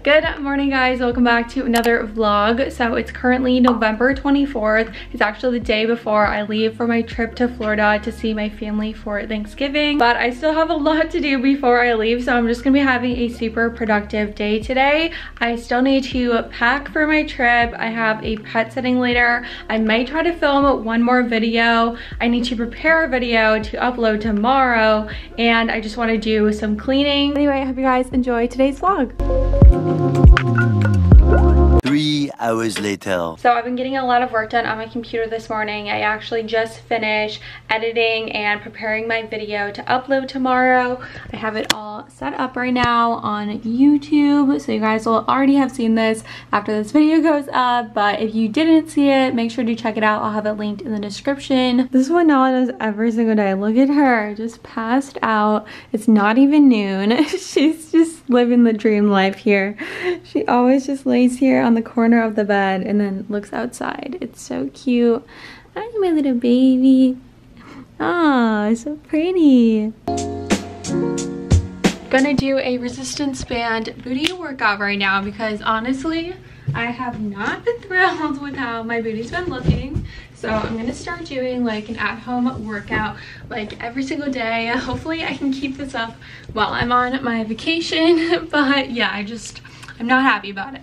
Good morning, guys. Welcome back to another vlog. So it's currently November 24th. It's actually the day before I leave for my trip to Florida to see my family for Thanksgiving, but I still have a lot to do before I leave, so I'm just gonna be having a super productive day today. I still need to pack for my trip. I have a pet sitting later. I might try to film one more video. I need to prepare a video to upload tomorrow, and I just want to do some cleaning. Anyway, I hope you guys enjoy today's vlog. 3 hours later. So I've been getting a lot of work done on my computer this morning. I actually just finished editing and preparing my video to upload tomorrow. I have it all set up right now on YouTube, so you guys will already have seen this after this video goes up, but if you didn't see it, make sure to check it out. I'll have it linked in the description. This is what Nala does every single day. Look at her, just passed out. It's not even noon. She's just living the dream life here. She always just lays here on the corner of the bed and then looks outside. It's so cute. Hi, my little baby. Ah, so pretty. Gonna do a resistance band booty workout right now because honestly, I have not been thrilled with how my booty's been looking. So I'm gonna start doing like an at-home workout like every single day. Hopefully I can keep this up while I'm on my vacation, but yeah, I'm not happy about it.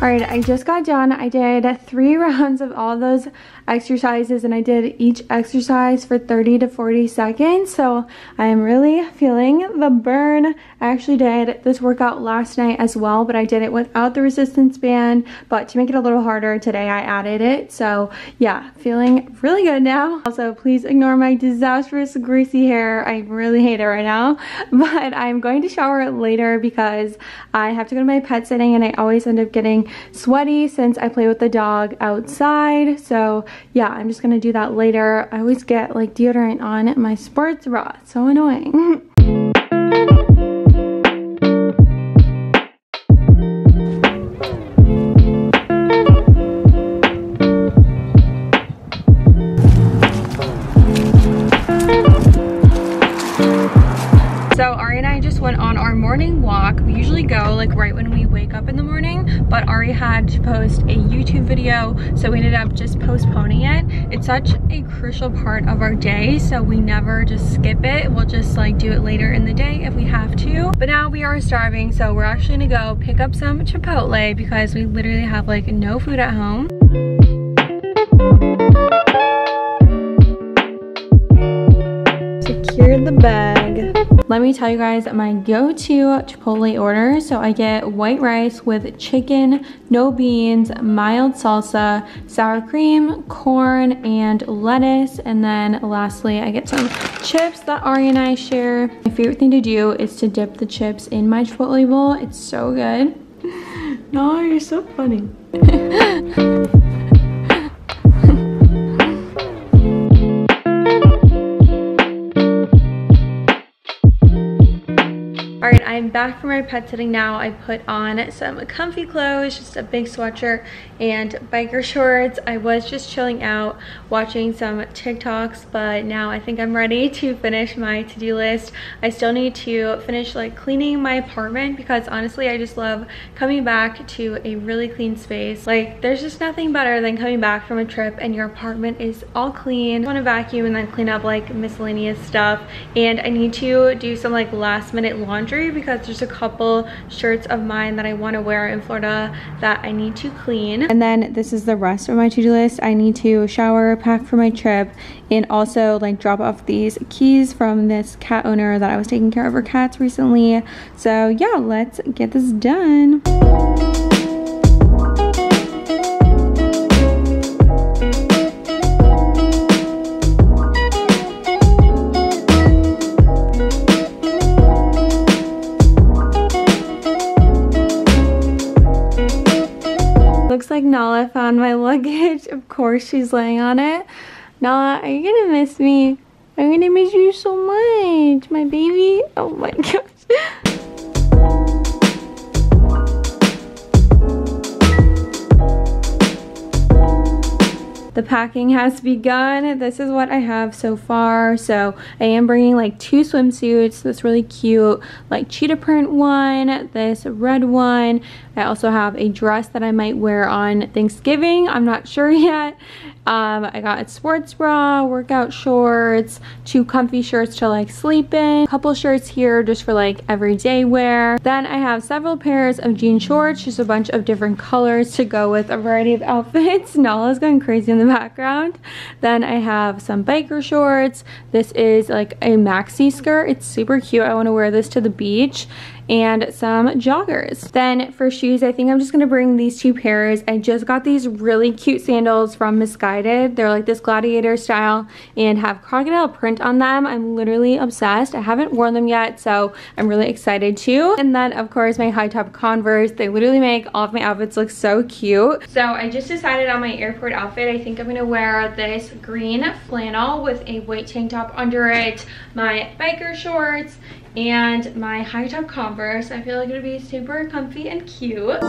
All right, I just got done. I did 3 rounds of all those exercises, and I did each exercise for 30 to 40 seconds. So I am really feeling the burn. I actually did this workout last night as well, but I did it without the resistance band. But to make it a little harder today, I added it. So yeah, feeling really good now. Also, please ignore my disastrous greasy hair. I really hate it right now. But I'm going to shower later because I have to go to my pet sitting, and I always end up getting sweaty since I play with the dog outside. So yeah, I'm just gonna do that later. I always get like deodorant on my sports bra. It's so annoying. So Ari and I just went on our morning walk. We usually go like right when we wake up in the morning, but Ari had to post a YouTube video, so we ended up just postponing it. It's such a crucial part of our day, so we never just skip it. We'll just like do it later in the day if we have to. But now we are starving, so we're actually gonna go pick up some Chipotle because we literally have like no food at home. Secured the bag. Let me tell you guys my go-to Chipotle order. So I get white rice with chicken, no beans, mild salsa, sour cream, corn, and lettuce. And then lastly, I get some chips that Ari and I share. My favorite thing to do is to dip the chips in my Chipotle bowl. It's so good. No, you're so funny. Alright, I'm back from my pet sitting now. I put on some comfy clothes, just a big sweatshirt and biker shorts. I was just chilling out, watching some TikToks, but now I think I'm ready to finish my to-do list. I still need to finish like cleaning my apartment because honestly, I just love coming back to a really clean space. Like, there's just nothing better than coming back from a trip and your apartment is all clean. I want to vacuum and then clean up like miscellaneous stuff, and I need to do some like last minute laundry because there's a couple shirts of mine that I want to wear in Florida that I need to clean. And then this is the rest of my to-do list. I need to shower, pack for my trip, and also like drop off these keys from this cat owner that I was taking care of her cats recently. So yeah, let's get this done. Looks like Nala found my luggage. Of course she's laying on it. Nala, are you gonna miss me? I'm gonna miss you so much, my baby. Oh my gosh. The packing has begun. This is what I have so far. So I am bringing like 2 swimsuits, this really cute like cheetah print one, this red one. I also have a dress that I might wear on Thanksgiving. I'm not sure yet. I got a sports bra, workout shorts, 2 comfy shirts to like sleep in, a couple shirts here just for like everyday wear. Then I have several pairs of jean shorts, just a bunch of different colors to go with a variety of outfits. Nala's going crazy in the background. Then I have some biker shorts. This is like a maxi skirt. It's super cute. I want to wear this to the beach. And some joggers. Then for shoes, I think I'm just gonna bring these 2 pairs. I just got these really cute sandals from Missguided. They're like this gladiator style and have crocodile print on them. I'm literally obsessed. I haven't worn them yet, so I'm really excited to. And then of course my high top Converse. They literally make all of my outfits look so cute. So I just decided on my airport outfit. I think I'm gonna wear this green flannel with a white tank top under it, my biker shorts, and my high top Converse. I feel like it'll be super comfy and cute.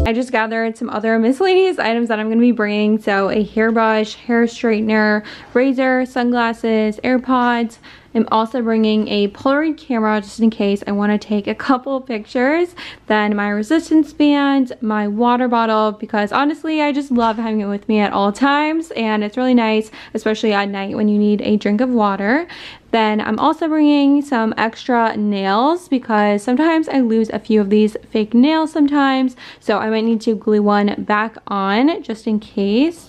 I just gathered some other miscellaneous items that I'm going to be bringing. So a hairbrush, hair straightener, razor, sunglasses, AirPods. I'm also bringing a Polaroid camera just in case I want to take a couple pictures. Then my resistance band, my water bottle, because honestly I just love having it with me at all times and it's really nice, especially at night when you need a drink of water. Then I'm also bringing some extra nails because sometimes I lose a few of these fake nails sometimes, so I might need to glue one back on just in case.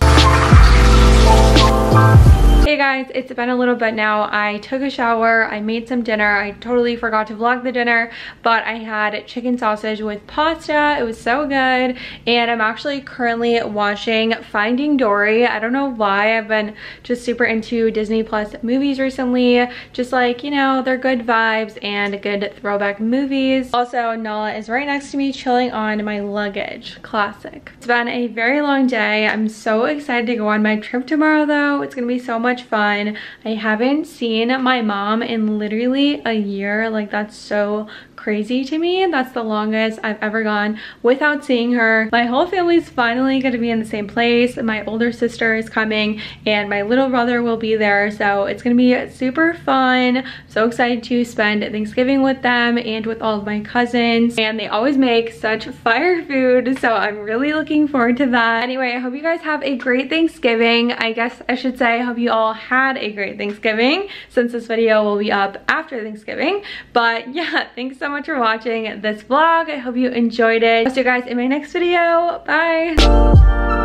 Hey guys, it's been a little bit now. I took a shower, I made some dinner. I totally forgot to vlog the dinner, but I had chicken sausage with pasta. It was so good. And I'm actually currently watching Finding Dory. I don't know why. I've been just super into Disney Plus movies recently. Just like, you know, they're good vibes and good throwback movies. Also, Nala is right next to me chilling on my luggage. Classic. It's been a very long day. I'm so excited to go on my trip tomorrow though. It's gonna be so much fun. I haven't seen my mom in literally a year. Like, that's so crazy to me. That's the longest I've ever gone without seeing her. My whole family's finally gonna be in the same place. My older sister is coming and my little brother will be there, so it's gonna be super fun. So excited to spend Thanksgiving with them and with all of my cousins, and they always make such fire food, so I'm really looking forward to that. Anyway, I hope you guys have a great Thanksgiving. I guess I should say I hope you all had a great Thanksgiving, since this video will be up after Thanksgiving. But yeah, thanks so much for watching this vlog. I hope you enjoyed it. I'll see you guys in my next video. Bye.